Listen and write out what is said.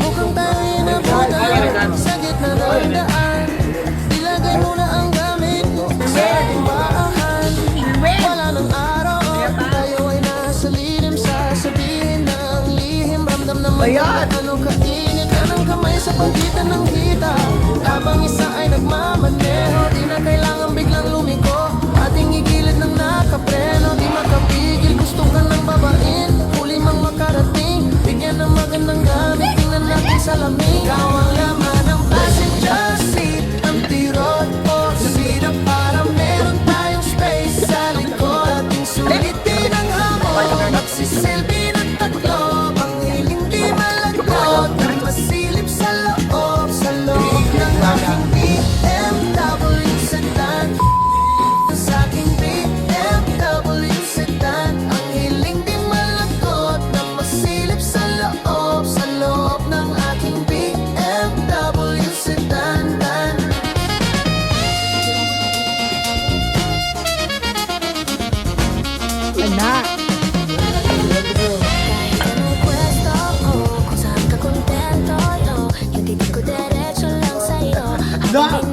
Mukhang tayo'y nabutan sa gitna ng daan. Ilagay mo na ang gamit sa timbahan. Wala ng araw, tayo ay nasa lilim. Sasabihin na ang lihim. Ramdam naman na anong kainit ka ng kamay sa pagitan ng hita. Habang isa ay nagmamaneho, di na kailangan biglang lumiko. Ating igilid ng nakapreno, di makapigil. Gusto ka ng babain, huli mang makarating. Bigyan ng magandang gamit, tingnan natin sa lamig. Ikaw ang laman ng passenger seat, ang tirot o sida para meron tayong space sa likod. Ating sulitin ang hamon, magsisilbi ng tatlo. Panghiling di malagot, at masilip sa loob. Sa loob ng aking BMW sedan, sa aking BMW sedan. Ang hiling di malagot, na masilip sa loob. Sa loob ng aking BMW sedan. Anak. Kahit anong pwesto ko, kung saan ka kontento, yo, yung titig ko diretso lang sa'yo. Habang